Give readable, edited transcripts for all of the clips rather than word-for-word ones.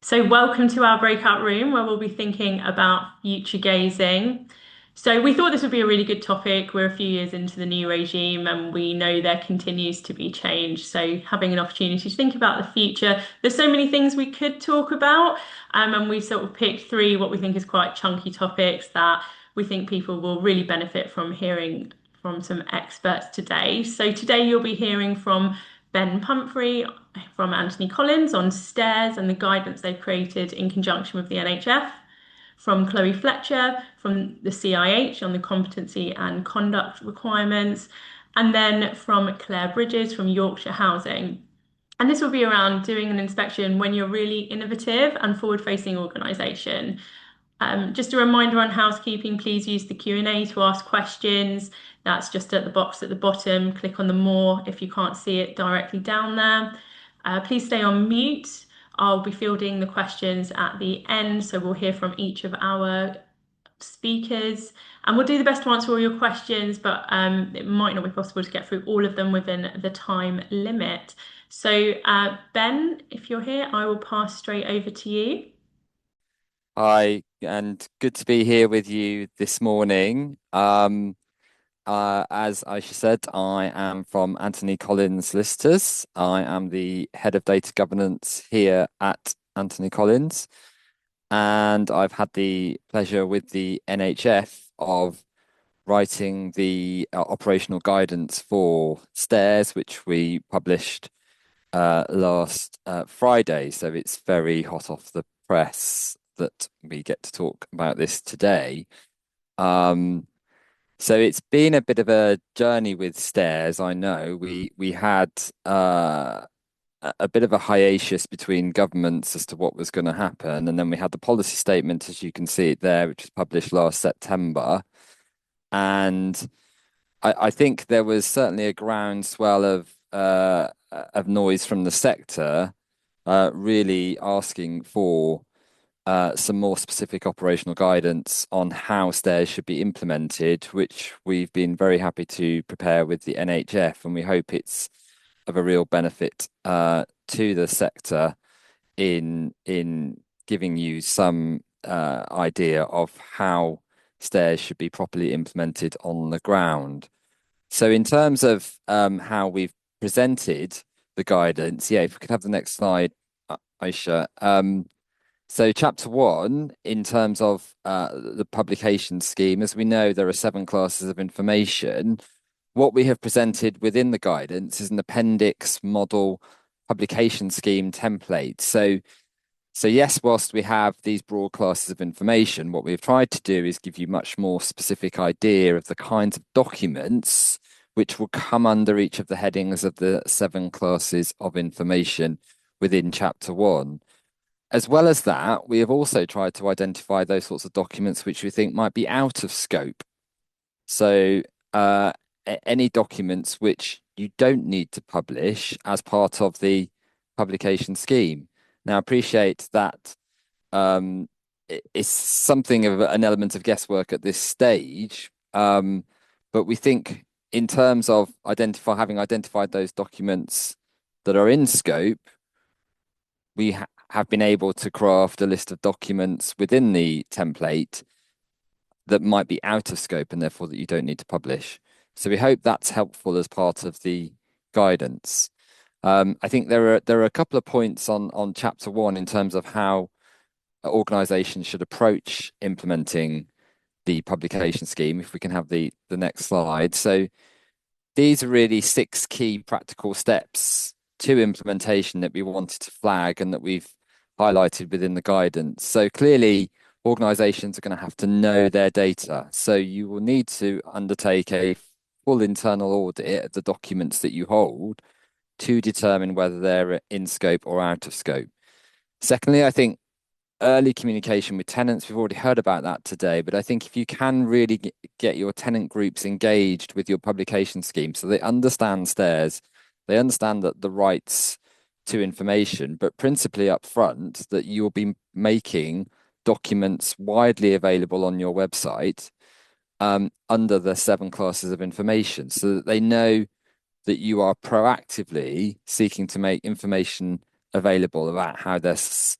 So, welcome to our breakout room where we'll be thinking about future gazing. So, we thought this would be a really good topic. We're a few years into the new regime and we know there continues to be change. So, having an opportunity to think about the future, there's so many things we could talk about. And we've sort of picked three what we think is quite chunky topics that we think people will really benefit from hearing from some experts today. So, today you'll be hearing from Ben Pumphrey from Anthony Collins on stairs and the guidance they've created in conjunction with the NHF, from Chloe Fletcher from the CIH on the competency and conduct requirements, and then from Claire Bridges from Yorkshire Housing. And this will be around doing an inspection when you're really innovative and forward-facing organisation. Just a reminder on housekeeping, please use the Q&A to ask questions. That's just at the box at the bottom. Click on the more if you can't see it directly down there. Please stay on mute. I'll be fielding the questions at the end, so we'll hear from each of our speakers. And we'll do the best to answer all your questions, but it might not be possible to get through all of them within the time limit. So Ben, if you're here, I will pass straight over to you. Hi, and good to be here with you this morning. As Aisha said, I am from Anthony Collins Solicitors. I am the head of data governance here at Anthony Collins, and I've had the pleasure with the NHF of writing the operational guidance for stairs, which we published last Friday. So it's very hot off the press that we get to talk about this today. So it's been a bit of a journey with stairs. I know we had a bit of a hiatus between governments as to what was going to happen, and then we had the policy statement, as you can see it there, which was published last September. And I think there was certainly a groundswell of noise from the sector, really asking for some more specific operational guidance on how stairs should be implemented, which we've been very happy to prepare with the NHF, and we hope it's of a real benefit to the sector in giving you some idea of how stairs should be properly implemented on the ground. So in terms of how we've presented the guidance, yeah, if we could have the next slide, Aisha. So chapter one, in terms of the publication scheme, as we know, there are 7 classes of information. What we have presented within the guidance is an appendix model publication scheme template. So yes, whilst we have these broad classes of information, what we've tried to do is give you much more specific idea of the kinds of documents which will come under each of the headings of the 7 classes of information within chapter one. As well as that, we have also tried to identify those sorts of documents which we think might be out of scope. So any documents which you don't need to publish as part of the publication scheme. Now, appreciate that it's something of an element of guesswork at this stage, but we think in terms of having identified those documents that are in scope, we have been able to craft a list of documents within the template that might be out of scope and therefore that you don't need to publish. So we hope that's helpful as part of the guidance. I think there are a couple of points on chapter one in terms of how organizations should approach implementing the publication scheme. If we can have the next slide. So these are really 6 key practical steps to implementation that we wanted to flag and that we've highlighted within the guidance. So clearly, organizations are going to have to know their data. So you will need to undertake a full internal audit of the documents that you hold to determine whether they're in scope or out of scope. Secondly, I think early communication with tenants, we've already heard about that today, but I think if you can really get your tenant groups engaged with your publication scheme so they understand stairs, they understand that the rights to information, but principally up front that you will be making documents widely available on your website under the 7 classes of information so that they know that you are proactively seeking to make information available about how their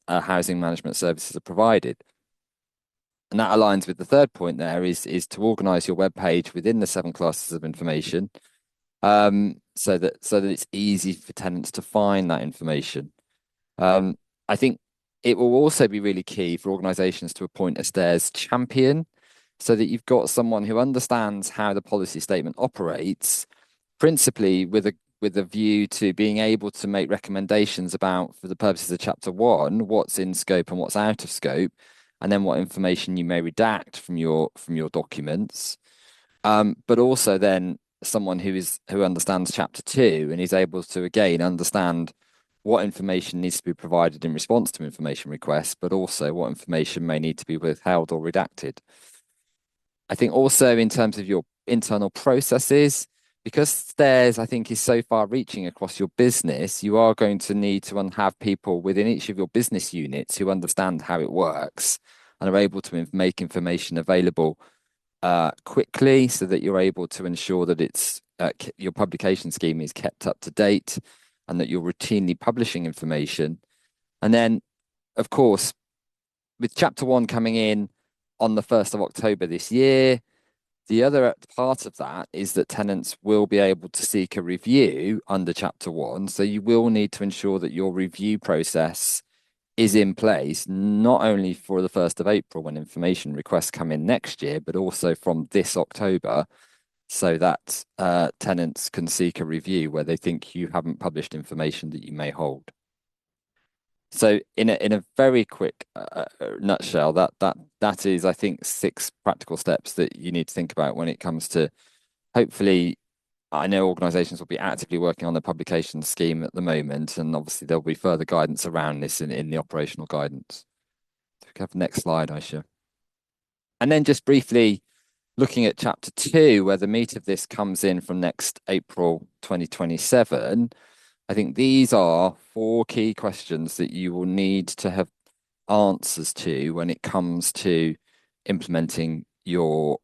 housing management services are provided. And that aligns with the third point there is to organize your web page within the seven classes of information, so that it's easy for tenants to find that information. Um, I think it will also be really key for organizations to appoint a stairs champion so that you've got someone who understands how the policy statement operates, principally with a view to being able to make recommendations about, for the purposes of chapter one, what's in scope and what's out of scope, and then what information you may redact from your documents. But also then someone who understands chapter two and is able to again understand what information needs to be provided in response to information requests, but also what information may need to be withheld or redacted. I think also in terms of your internal processes, because stairs, I think, is so far reaching across your business, you are going to need to have people within each of your business units who understand how it works and are able to make information available quickly so that you're able to ensure that your publication scheme is kept up to date and that you're routinely publishing information. And then, of course, with chapter one coming in on the 1st of October this year, the other part of that is that tenants will be able to seek a review under chapter one. So you will need to ensure that your review process is in place, not only for the 1st of April when information requests come in next year, but also from this October, so that tenants can seek a review where they think you haven't published information that you may hold. So in a very quick nutshell, that is, I think, six practical steps that you need to think about when it comes to, hopefully, I know organisations will be actively working on the publication scheme at the moment, and obviously there'll be further guidance around this in the operational guidance. So we can have the next slide, Aisha. And then just briefly looking at chapter two, where the meat of this comes in from next April 2027. I think these are four key questions that you will need to have answers to when it comes to implementing your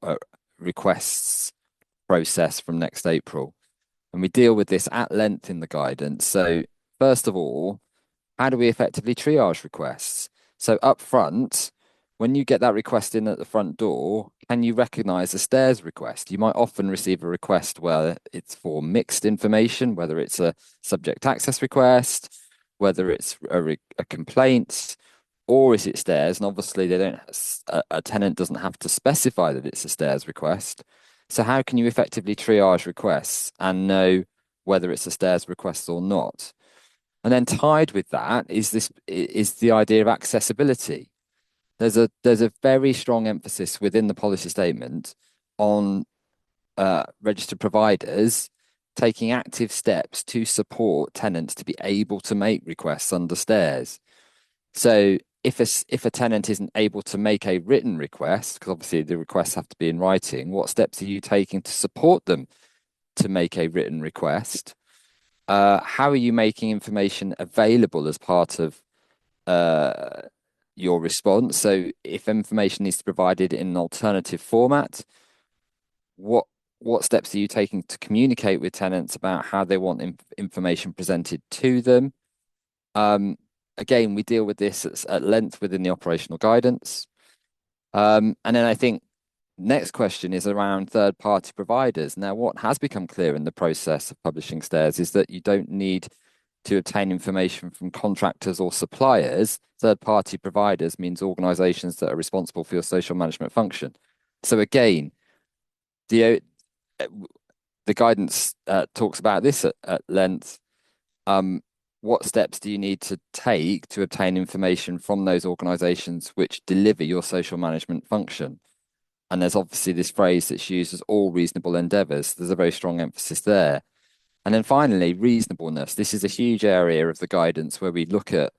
requests process from next April. And we deal with this at length in the guidance. So, first of all, how do we effectively triage requests? So, up front, when you get that request in at the front door, can you recognize a stairs request? You might often receive a request where it's for mixed information, whether it's a subject access request, whether it's a complaint, or is it stairs? And obviously, a tenant doesn't have to specify that it's a stairs request. So, how can you effectively triage requests and know whether it's a stairs request or not? And then tied with that is the idea of accessibility. There's a very strong emphasis within the policy statement on registered providers taking active steps to support tenants to be able to make requests under stairs. So if a tenant isn't able to make a written request, because obviously the requests have to be in writing, what steps are you taking to support them to make a written request? How are you making information available as part of uh, your response? So if information needs to be provided in an alternative format, what what steps are you taking to communicate with tenants about how they want information presented to them? Um, Again, we deal with this at length within the operational guidance. And then I think next question is around third-party providers. Now, what has become clear in the process of publishing stairs is that you don't need to obtain information from contractors or suppliers. Third-party providers means organizations that are responsible for your social management function. So again, the the guidance talks about this at length. What steps do you need to take to obtain information from those organizations which deliver your social management function? And there's obviously this phrase that's used as all reasonable endeavors. There's a very strong emphasis there. And then finally, reasonableness. This is a huge area of the guidance where we look at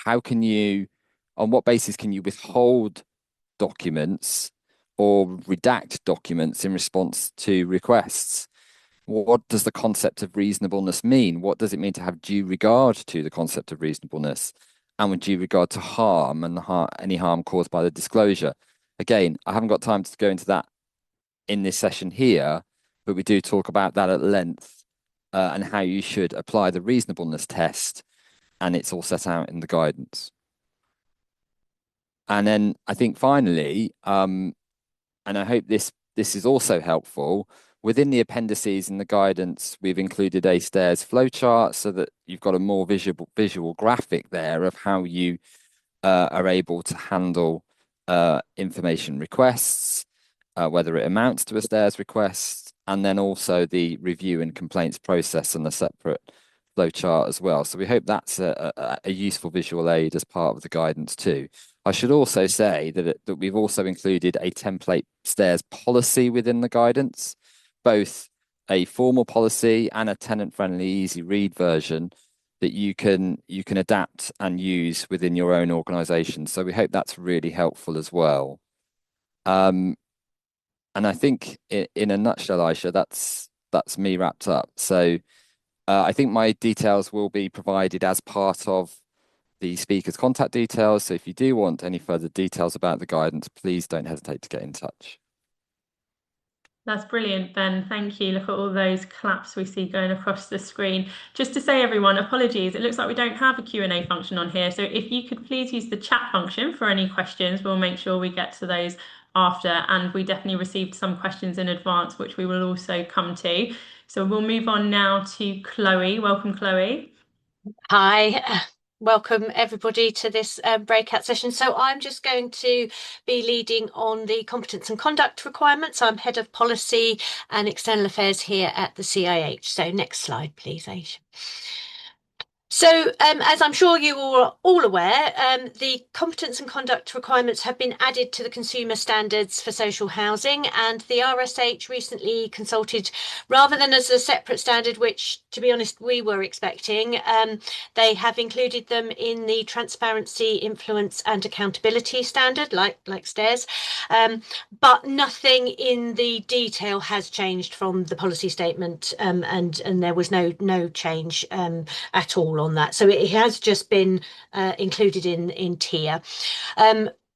how can you, on what basis can you withhold documents or redact documents in response to requests? What does the concept of reasonableness mean? What does it mean to have due regard to the concept of reasonableness? And with due regard to harm and any harm caused by the disclosure. Again, I haven't got time to go into that in this session here, but we do talk about that at length and how you should apply the reasonableness test and it's all set out in the guidance. And then I think finally, and I hope this is also helpful. Within the appendices and the guidance, we've included a stairs flowchart so that you've got a more visual graphic there of how you are able to handle information requests, whether it amounts to a stairs request, and then also the review and complaints process and a separate flowchart as well. So we hope that's a useful visual aid as part of the guidance too. I should also say that we've also included a template stairs policy within the guidance, both a formal policy and a tenant-friendly, easy read version that you can adapt and use within your own organization. So we hope that's really helpful as well. Um, and I think in a nutshell, Aisha, that's me wrapped up. So I think my details will be provided as part of the speaker's contact details. So if you do want any further details about the guidance, please don't hesitate to get in touch. That's brilliant, Ben. Thank you. Look at all those claps we see going across the screen. Just to say, everyone, apologies. It looks like we don't have a Q&A function on here. So if you could please use the chat function for any questions, we'll make sure we get to those after. And we definitely received some questions in advance, which we will also come to. So we'll move on now to Chloe. Welcome, Chloe. Hi, welcome everybody to this breakout session. So I'm just going to be leading on the competence and conduct requirements. I'm head of policy and external affairs here at the CIH. So next slide, please, Aisha. So, as I'm sure you are all aware, the competence and conduct requirements have been added to the consumer standards for social housing, and the RSH recently consulted, rather than as a separate standard, which, to be honest, we were expecting, they have included them in the transparency, influence, and accountability standard, like stairs. But nothing in the detail has changed from the policy statement, and there was no change at all on that. So it has just been included in tier.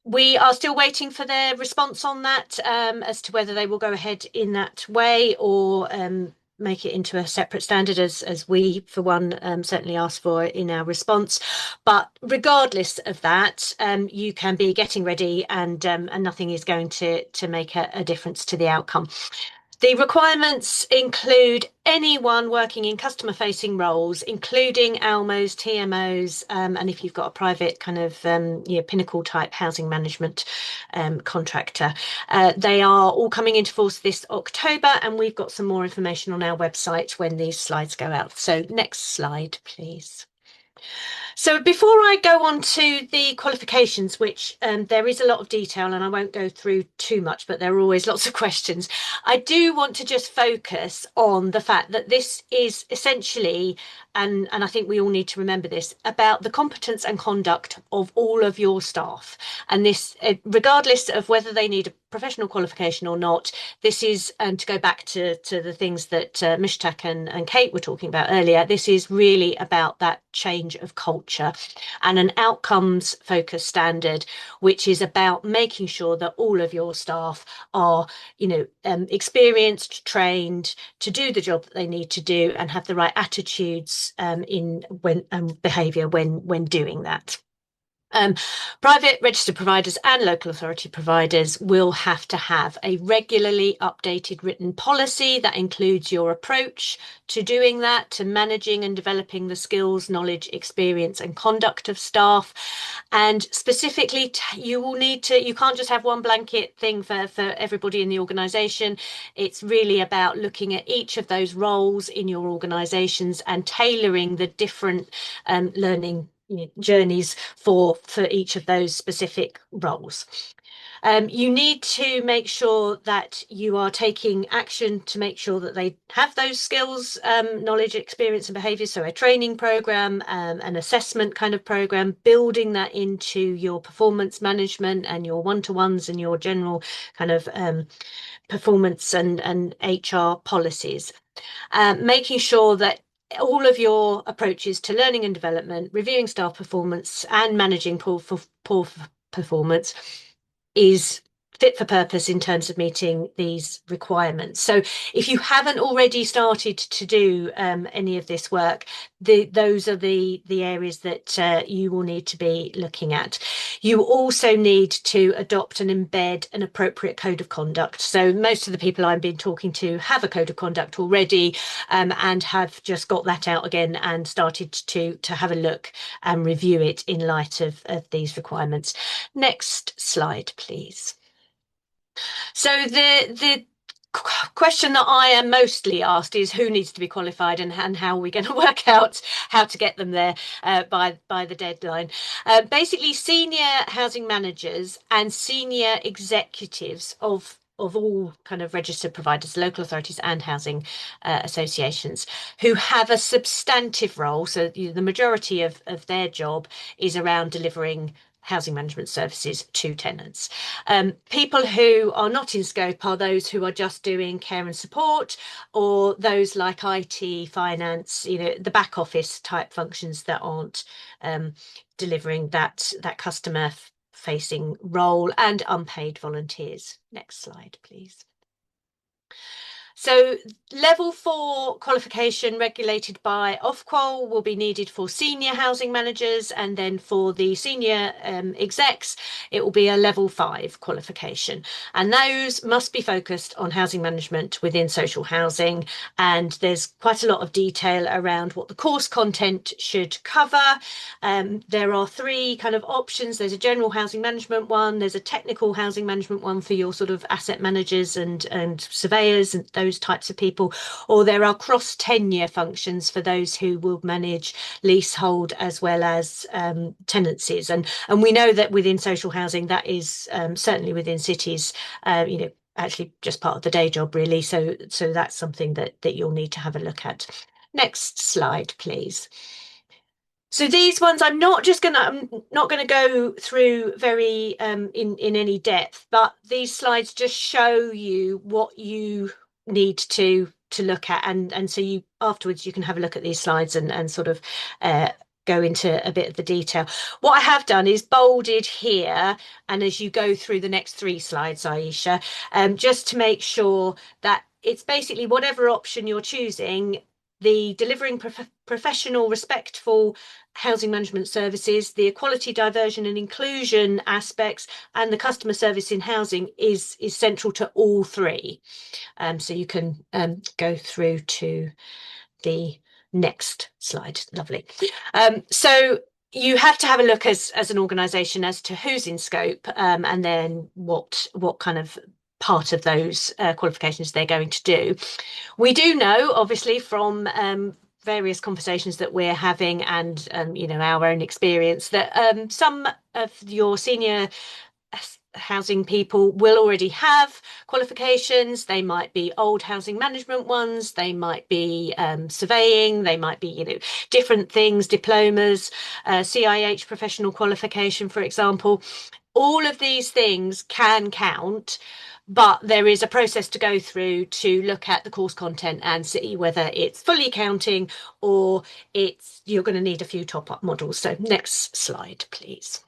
We are still waiting for their response on that as to whether they will go ahead in that way or make it into a separate standard as we, for one, certainly asked for in our response. But regardless of that, you can be getting ready and nothing is going to make a difference to the outcome. The requirements include anyone working in customer-facing roles, including ALMOs, TMOs, and if you've got a private kind of Pinnacle-type housing management contractor. They are all coming into force this October, and we've got some more information on our website when these slides go out. So next slide, please. So before I go on to the qualifications, which there is a lot of detail and I won't go through too much, but there are always lots of questions, I do want to just focus on the fact that this is essentially, and I think we all need to remember this, about the competence and conduct of all of your staff. And this, regardless of whether they need a professional qualification or not, this is, and to go back to the things that Mishtaq and Kate were talking about earlier, this is really about that change of culture and an outcomes focused standard, which is about making sure that all of your staff are, experienced, trained to do the job that they need to do and have the right attitudes in when behaviour when doing that. Private registered providers and local authority providers will have to have a regularly updated written policy that includes your approach to doing that, to managing and developing the skills, knowledge, experience and conduct of staff. And specifically, you will need to, you can't just have one blanket thing for everybody in the organisation. It's really about looking at each of those roles in your organisations and tailoring the different learning journeys for each of those specific roles. You need to make sure that you are taking action to make sure that they have those skills, knowledge, experience and behaviour. So a training programme, an assessment kind of programme, building that into your performance management and your one-to-ones and your general kind of performance and HR policies. Making sure that all of your approaches to learning and development, reviewing staff performance and managing poor performance is fit for purpose in terms of meeting these requirements. So if you haven't already started to do any of this work, those are the areas that you will need to be looking at. You also need to adopt and embed an appropriate code of conduct. So most of the people I've been talking to have a code of conduct already, and have just got that out again and started to have a look and review it in light of these requirements. Next slide, please. So the question that I am mostly asked is who needs to be qualified, and how are we going to work out how to get them there by the deadline. Basically, senior housing managers and senior executives of all kind of registered providers, local authorities and housing associations, who have a substantive role. So the majority of their job is around delivering housing management services to tenants. People who are not in scope are those who are just doing care and support, or those like IT, finance, the back office type functions that aren't delivering that customer facing role, and unpaid volunteers. Next slide, please. So level 4 qualification regulated by Ofqual will be needed for senior housing managers, and then for the senior execs, it will be a level 5 qualification. And those must be focused on housing management within social housing. And there's quite a lot of detail around what the course content should cover. There are 3 kind of options. There's a general housing management one, there's a technical housing management one for your sort of asset managers and surveyors and those types of people, or there are cross tenure functions for those who will manage leasehold as well as tenancies. And we know that within social housing, that is certainly within cities, actually just part of the day job, really. So that's something that you'll need to have a look at. Next slide, please. So these ones I'm not going to go through very in any depth, but these slides just show you what you need to look at, and so you afterwards you can have a look at these slides and sort of go into a bit of the detail. What I have done is bolded here, and as you go through the next 3 slides, Aisha, just to make sure that it's basically whatever option you're choosing, the delivering professional, respectful housing management services, the equality, diversion and inclusion aspects, and the customer service in housing is central to all 3. So you can go through to the next slide. Lovely. So you have to have a look as an organisation as to who's in scope, and then what kind of part of those qualifications they're going to do. We do know, obviously, from various conversations that we're having and our own experience, that some of your senior housing people will already have qualifications. They might be old housing management ones, they might be surveying, they might be different things, diplomas, CIH professional qualification, for example. All of these things can count, but there is a process to go through to look at the course content and see whether it's fully counting or you're going to need a few top-up models. So next slide, please.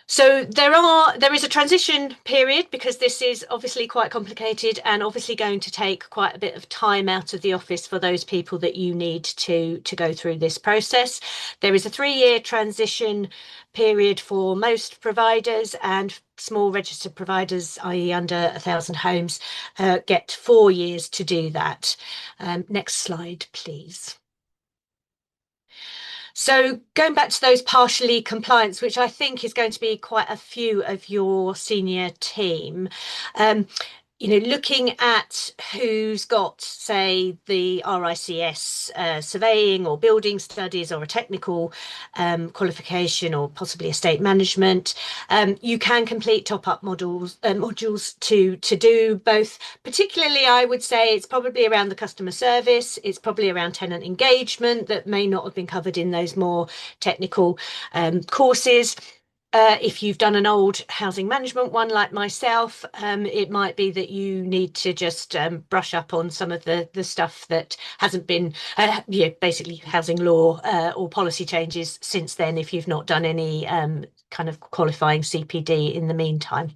So there is a transition period, because this is obviously quite complicated and obviously going to take quite a bit of time out of the office for those people that you need to go through this process. There is a 3-year transition period for most providers, and small registered providers, i.e. under 1,000 homes, get 4 years to do that. Next slide, please. So going back to those partially compliance, which I think is going to be quite a few of your senior team, looking at who's got, say, the RICS surveying or building studies, or a technical qualification, or possibly estate management, you can complete top-up modules to do both. Particularly, I would say it's probably around the customer service, it's probably around tenant engagement that may not have been covered in those more technical courses. If you've done an old housing management one like myself, it might be that you need to just brush up on some of the stuff that hasn't been, basically housing law or policy changes since then, if you've not done any kind of qualifying CPD in the meantime.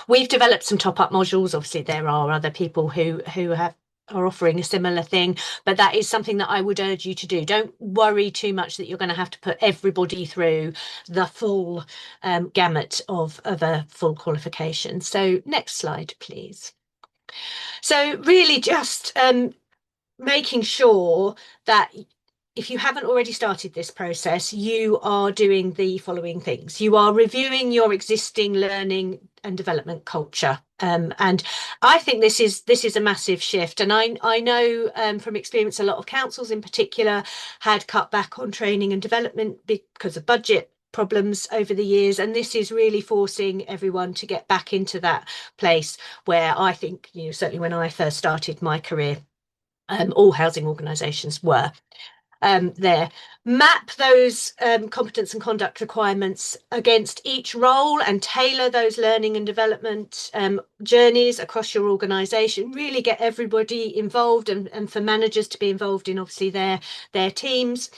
We've developed some top-up modules. Obviously, there are other people who are offering a similar thing, but that is something that I would urge you to do. Don't worry too much that you're going to have to put everybody through the full gamut of a full qualification. So next slide, please. So really just making sure that if you haven't already started this process, you are doing the following things. You are reviewing your existing learning and development culture. And I think this is a massive shift. And I know from experience, a lot of councils in particular had cut back on training and development because of budget problems over the years, and this is really forcing everyone to get back into that place where I think, certainly when I first started my career, all housing organisations were. There. Map those competence and conduct requirements against each role and tailor those learning and development journeys across your organisation. Really get everybody involved, and for managers to be involved in obviously their teams.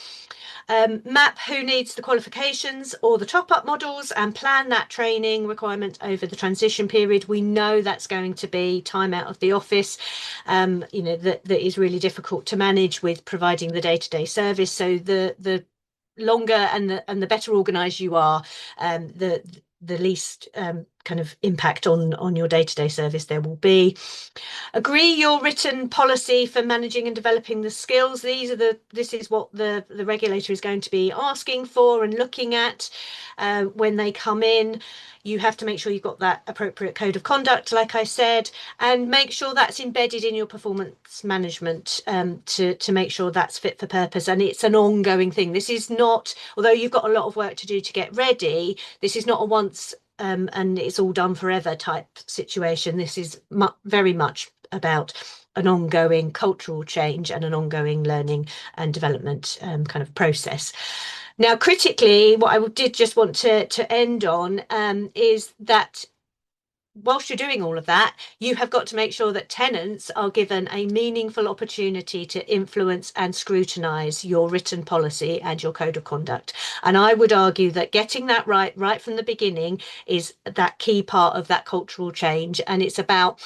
Map who needs the qualifications or the top-up models and plan that training requirement over the transition period. We know that's going to be time out of the office, that is really difficult to manage with providing the day-to-day service. So the longer and the better organised you are, the least kind of impact on your day-to-day service there will be. Agree your written policy for managing and developing the skills. This is what the regulator is going to be asking for and looking at when they come in. You have to make sure you've got that appropriate code of conduct, like I said, and make sure that's embedded in your performance management to make sure that's fit for purpose. And it's an ongoing thing. This is not, although you've got a lot of work to do to get ready, this is not a once and it's all done forever type situation. This is very much about an ongoing cultural change and an ongoing learning and development kind of process. Now, critically, what I did just want to end on is that whilst you're doing all of that, you have got to make sure that tenants are given a meaningful opportunity to influence and scrutinise your written policy and your code of conduct. And I would argue that getting that right from the beginning is that key part of that cultural change. And it's about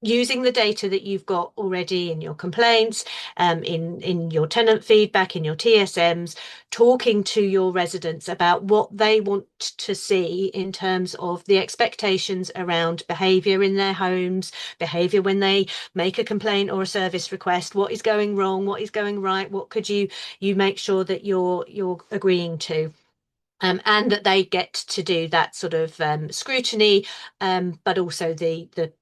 using the data that you've got already in your complaints, in your tenant feedback, in your TSMs, talking to your residents about what they want to see in terms of the expectations around behaviour in their homes, behaviour when they make a complaint or a service request, what is going wrong, what is going right, what could you make sure that you're agreeing to. And that they get to do that sort of scrutiny, but also the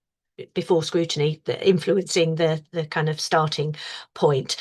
before scrutiny, influencing the kind of starting point.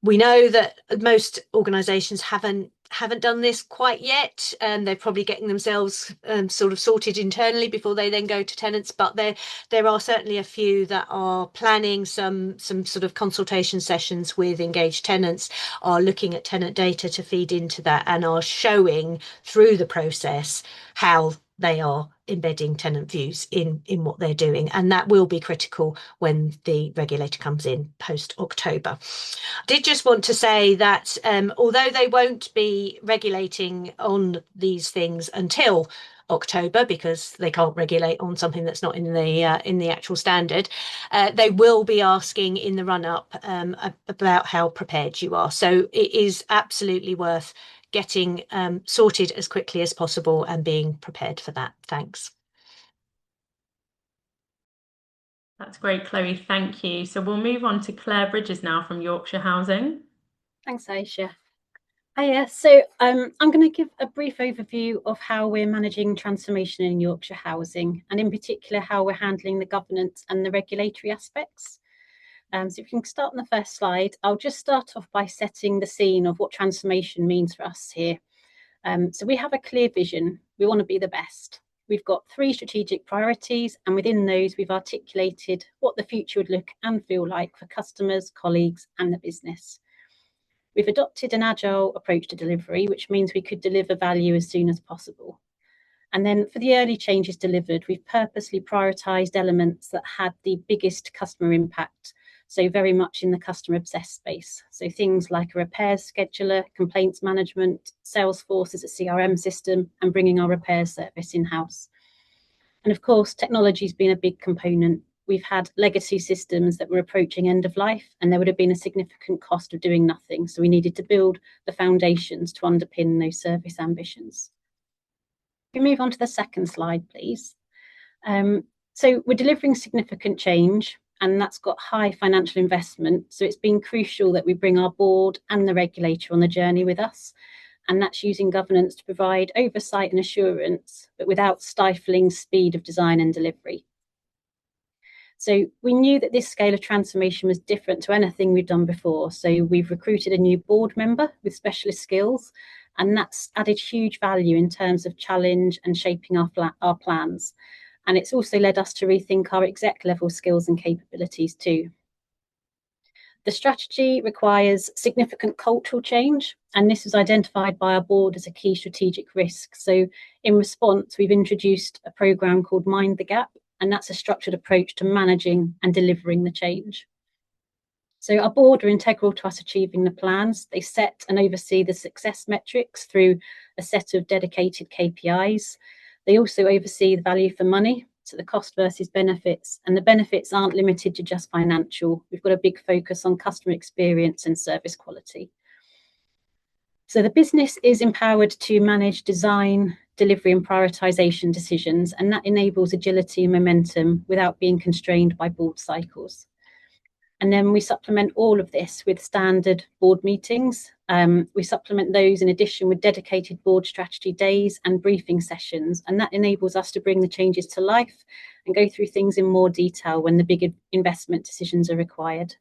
We know that most organisations haven't done this quite yet, and they're probably getting themselves sort of sorted internally before they then go to tenants. But there are certainly a few that are planning some sort of consultation sessions with engaged tenants, are looking at tenant data to feed into that, and are showing through the process how they are embedding tenant views in what they're doing, and that will be critical when the regulator comes in post October. I did just want to say that although they won't be regulating on these things until October, because they can't regulate on something that's not in the actual standard, they will be asking in the run up about how prepared you are. So it is absolutely worth getting sorted as quickly as possible and being prepared for that. Thanks. That's great, Chloe. Thank you. So we'll move on to Claire Bridges now from Yorkshire Housing. Thanks, Aisha. Hiya. So I'm going to give a brief overview of how we're managing transformation in Yorkshire Housing, and in particular how we're handling the governance and the regulatory aspects. So if you can start on the first slide, I'll just start off by setting the scene of what transformation means for us here. So we have a clear vision. We want to be the best. We've got 3 strategic priorities, and within those, we've articulated what the future would look and feel like for customers, colleagues, and the business. We've adopted an agile approach to delivery, which means we could deliver value as soon as possible. And then for the early changes delivered, we've purposely prioritised elements that had the biggest customer impact. So very much in the customer obsessed space. So things like a repairs scheduler, complaints management, Salesforce as a CRM system, and bringing our repairs service in-house. And of course, technology has been a big component. We've had legacy systems that were approaching end of life, and there would have been a significant cost of doing nothing. So we needed to build the foundations to underpin those service ambitions. If we move on to the second slide, please. So we're delivering significant change, and that's got high financial investment. So it's been crucial that we bring our board and the regulator on the journey with us. And that's using governance to provide oversight and assurance, but without stifling speed of design and delivery. So we knew that this scale of transformation was different to anything we've done before. So we've recruited a new board member with specialist skills, and that's added huge value in terms of challenge and shaping our plans. And it's also led us to rethink our exec level skills and capabilities too. The strategy requires significant cultural change, and this was identified by our board as a key strategic risk. So in response, we've introduced a programme called Mind the Gap, and that's a structured approach to managing and delivering the change. So our board are integral to us achieving the plans. They set and oversee the success metrics through a set of dedicated KPIs. They also oversee the value for money, so the cost versus benefits, and the benefits aren't limited to just financial. We've got a big focus on customer experience and service quality. So the business is empowered to manage design, delivery and prioritisation decisions, and that enables agility and momentum without being constrained by board cycles. And then we supplement all of this with standard board meetings. We supplement those in addition with dedicated board strategy days and briefing sessions. And that enables us to bring the changes to life and go through things in more detail when the big investment decisions are required.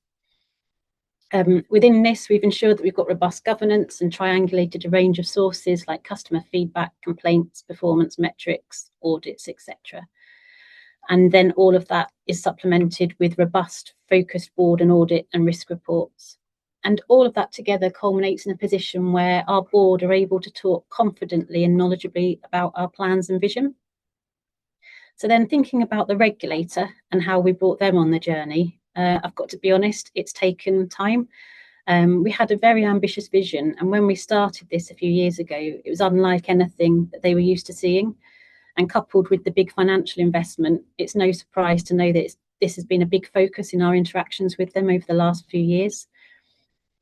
Within this, we've ensured that we've got robust governance and triangulated a range of sources like customer feedback, complaints, performance metrics, audits, etc. And then all of that is supplemented with robust, focused board and audit and risk reports. And all of that together culminates in a position where our board are able to talk confidently and knowledgeably about our plans and vision. So then thinking about the regulator and how we brought them on the journey, I've got to be honest, it's taken time. We had a very ambitious vision. And when we started this a few years ago, it was unlike anything that they were used to seeing. And coupled with the big financial investment, it's no surprise to know that this has been a big focus in our interactions with them over the last few years.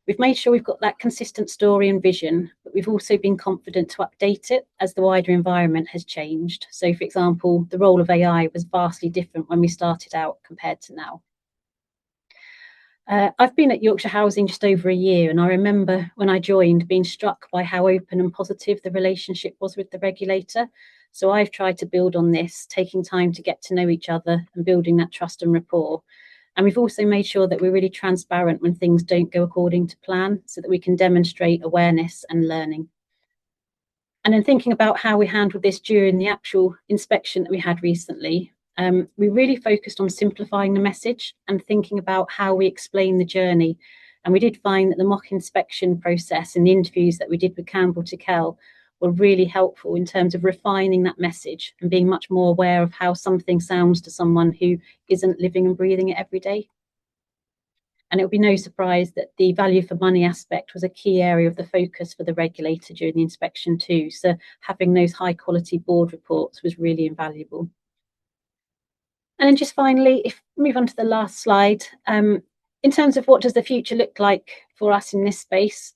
We've made sure we've got that consistent story and vision, but we've also been confident to update it as the wider environment has changed. So, for example, the role of AI was vastly different when we started out compared to now. I've been at Yorkshire Housing just over a year, and I remember when I joined being struck by how open and positive the relationship was with the regulator. So I've tried to build on this, taking time to get to know each other and building that trust and rapport. And we've also made sure that we're really transparent when things don't go according to plan, so that we can demonstrate awareness and learning. And then thinking about how we handled this during the actual inspection that we had recently, we really focused on simplifying the message and thinking about how we explain the journey. And we did find that the mock inspection process and the interviews that we did with Campbell to Kell were really helpful in terms of refining that message and being much more aware of how something sounds to someone who isn't living and breathing it every day. And it will be no surprise that the value for money aspect was a key area of the focus for the regulator during the inspection too. So having those high quality board reports was really invaluable. And then just finally, if we move on to the last slide, in terms of what does the future look like for us in this space,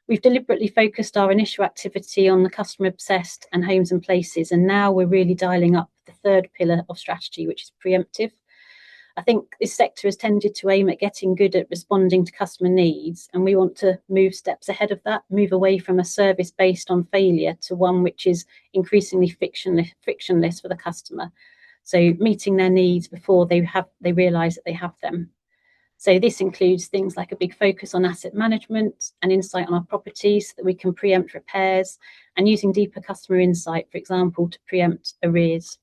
we've deliberately focused our initial activity on the customer obsessed and homes and places. And now we're really dialing up the third pillar of strategy, which is preemptive. I think this sector has tended to aim at getting good at responding to customer needs. And we want to move steps ahead of that, move away from a service based on failure to one which is increasingly frictionless for the customer. So meeting their needs before they realise that they have them. So this includes things like a big focus on asset management and insight on our properties so that we can preempt repairs, and using deeper customer insight, for example, to preempt arrears.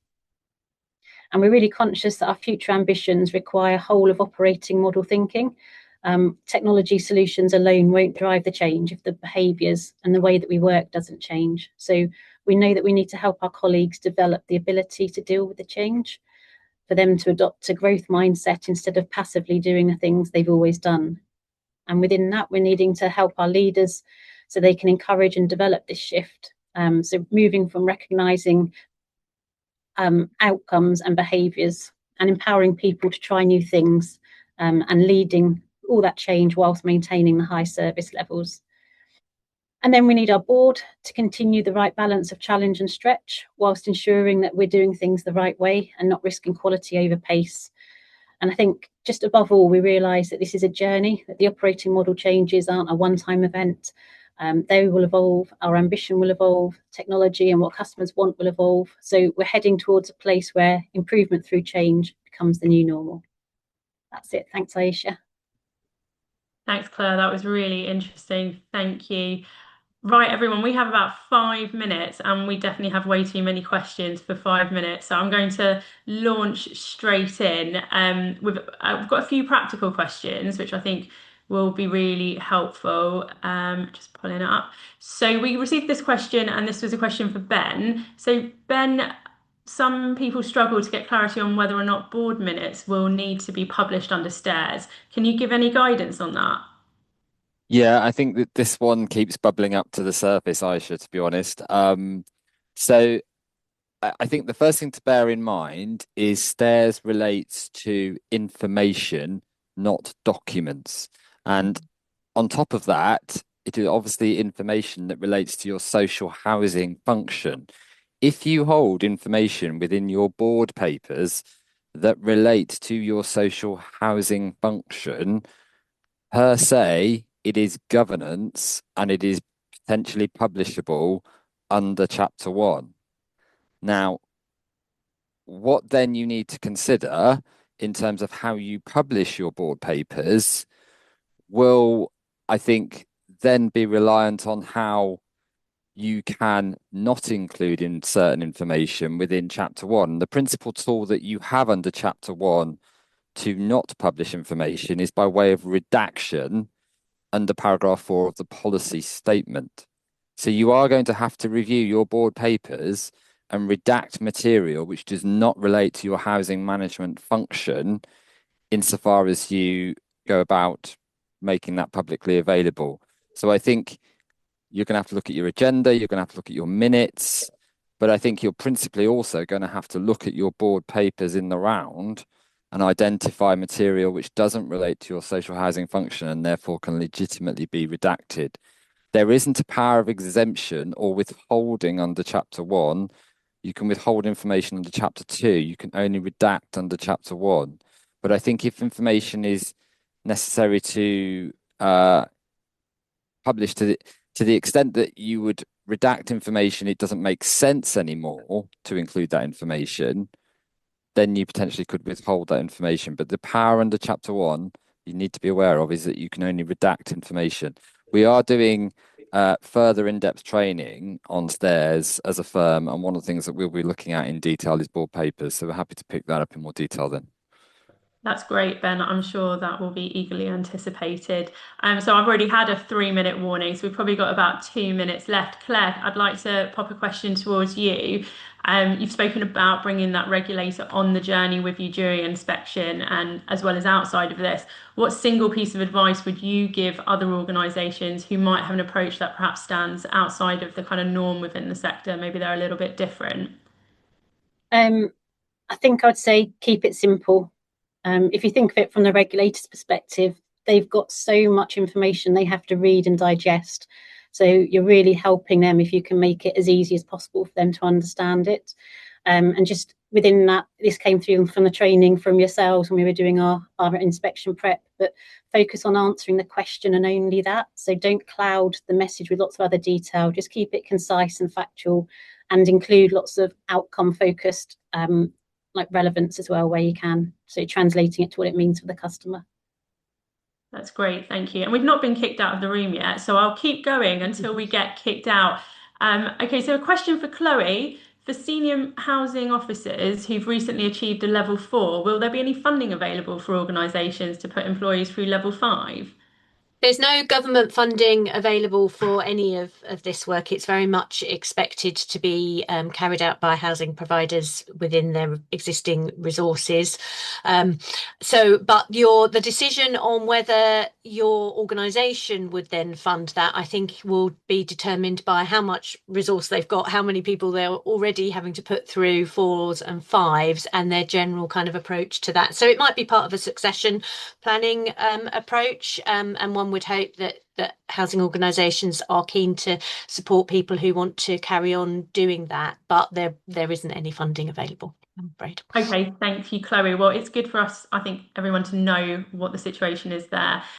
And we're really conscious that our future ambitions require whole of operating model thinking. Technology solutions alone won't drive the change if the behaviours and the way that we work doesn't change. So we know that we need to help our colleagues develop the ability to deal with the change, for them to adopt a growth mindset instead of passively doing the things they've always done. And within that, we're needing to help our leaders so they can encourage and develop this shift. So moving from recognising outcomes and behaviours and empowering people to try new things, and leading all that change whilst maintaining the high service levels. And then we need our board to continue the right balance of challenge and stretch, whilst ensuring that we're doing things the right way and not risking quality over pace. And I think just above all, we realise that this is a journey, that the operating model changes aren't a one-time event. They will evolve, our ambition will evolve, technology and what customers want will evolve. So we're heading towards a place where improvement through change becomes the new normal. That's it. Thanks, Aisha. Thanks, Claire. That was really interesting. Thank you. Right, everyone, we have about 5 minutes and we definitely have way too many questions for 5 minutes. So I'm going to launch straight in. I've got a few practical questions, which I think will be really helpful. Just pulling it up. So we received this question, and this was a question for Ben. So Ben, some people struggle to get clarity on whether or not board minutes will need to be published under stairs. Can you give any guidance on that? Yeah, I think that this one keeps bubbling up to the surface, Aisha, to be honest. So I think the first thing to bear in mind is stairs relates to information, not documents. And on top of that, it is obviously information that relates to your social housing function. If you hold information within your board papers that relate to your social housing function, per se, it is governance and it is potentially publishable under Chapter 1. Now, what then you need to consider in terms of how you publish your board papers will, I think, then be reliant on how you can not include in certain information within Chapter 1. The principal tool that you have under Chapter 1 to not publish information is by way of redaction under paragraph 4 of the policy statement. So you are going to have to review your board papers and redact material which does not relate to your housing management function insofar as you go about making that publicly available. So I think you're going to have to look at your agenda, you're going to have to look at your minutes, but I think you're principally also going to have to look at your board papers in the round and identify material which doesn't relate to your social housing function and therefore can legitimately be redacted. There isn't a power of exemption or withholding under Chapter 1. You can withhold information under Chapter 2. You can only redact under Chapter 1. But I think if information is necessary to publish to the extent that you would redact information, it doesn't make sense anymore to include that information, then you potentially could withhold that information. But the power under Chapter 1 you need to be aware of is that you can only redact information. We are doing further in-depth training on stairs as a firm, and one of the things that we'll be looking at in detail is board papers. So we're happy to pick that up in more detail then. That's great, Ben. I'm sure that will be eagerly anticipated. So I've already had a 3-minute warning, so we've probably got about 2 minutes left. Claire, I'd like to pop a question towards you. You've spoken about bringing that regulator on the journey with you during inspection and as well as outside of this. What single piece of advice would you give other organisations who might have an approach that perhaps stands outside of the kind of norm within the sector? Maybe they're a little bit different. I think I'd say keep it simple. If you think of it from the regulator's perspective, they've got so much information they have to read and digest. So you're really helping them if you can make it as easy as possible for them to understand it. And just within that, this came through from the training from yourselves when we were doing our inspection prep, but focus on answering the question and only that. So don't cloud the message with lots of other detail, just keep it concise and factual and include lots of outcome focused like relevance as well where you can. So translating it to what it means for the customer. That's great, thank you. And we've not been kicked out of the room yet, so I'll keep going until we get kicked out. Okay, so a question for Chloe. the senior housing officers who've recently achieved a level 4, will there be any funding available for organisations to put employees through level 5? There's no government funding available for any of this work. It's very much expected to be carried out by housing providers within their existing resources. But the decision on whether your organisation would then fund that, I think, will be determined by how much resource they've got, how many people they're already having to put through 4s and 5s, and their general kind of approach to that. So it might be part of a succession planning approach, and one would hope that housing organisations are keen to support people who want to carry on doing that, but there isn't any funding available, I'm afraid. Okay, thank you, Chloe. Well, it's good for us, I think, everyone to know what the situation is there.